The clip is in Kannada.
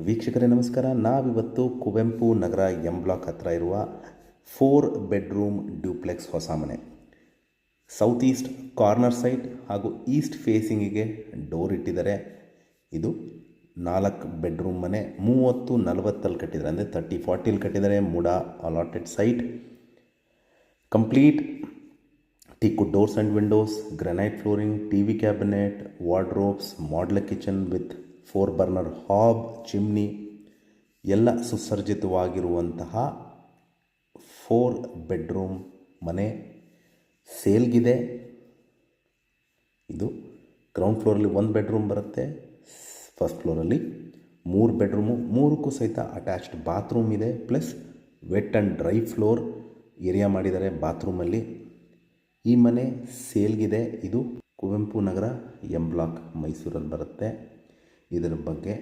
ವೀಕ್ಷಕರೇ ನಮಸ್ಕಾರ. ನಾವಿವತ್ತು ಕುವೆಂಪು ನಗರ ಎಂ ಬ್ಲಾಕ್ ಹತ್ರ ಇರುವ 4 ಬೆಡ್ರೂಮ್ ಡ್ಯೂಪ್ಲೆಕ್ಸ್ ಹೊಸ ಮನೆ, ಸೌತ್ ಈಸ್ಟ್ ಕಾರ್ನರ್ ಸೈಟ್ ಹಾಗೂ ಈಸ್ಟ್ ಫೇಸಿಂಗಿಗೆ ಡೋರ್ ಇಟ್ಟಿದ್ದಾರೆ. ಇದು 4 ಬೆಡ್ರೂಮ್ ಮನೆ, 30-40 ಕಟ್ಟಿದ್ದಾರೆ, ಅಂದರೆ 30-40 ಕಟ್ಟಿದ್ದಾರೆ. MUDA allotted site, complete teakwood doors and windows, granite flooring, TV cabinet, wardrobes, modular kitchen with 4 burner hob, chimney ಎಲ್ಲ ಸುಸಜ್ಜಿತವಾಗಿರುವಂತಹ 4 ಬೆಡ್ರೂಮ್ ಮನೆ ಸೇಲ್ಗಿದೆ. ಇದು ಗ್ರೌಂಡ್ ಫ್ಲೋರಲ್ಲಿ 1 ಬೆಡ್ರೂಮ್ ಬರುತ್ತೆ, ಫಸ್ಟ್ ಫ್ಲೋರಲ್ಲಿ 3 ಬೆಡ್ರೂಮು, 3ಕ್ಕೂ ಸಹಿತ ಅಟ್ಯಾಚ್ಡ್ ಬಾತ್ರೂಮ್ ಇದೆ, plus wet and dry floor area ಮಾಡಿದ್ದಾರೆ ಬಾತ್ರೂಮಲ್ಲಿ. ಈ ಮನೆ ಸೇಲ್ಗಿದೆ. ಇದು ಕುವೆಂಪು ನಗರ ಎಂ ಬ್ಲಾಕ್ ಮೈಸೂರಲ್ಲಿ ಬರುತ್ತೆ. ಇದರ ಬಗ್ಗೆ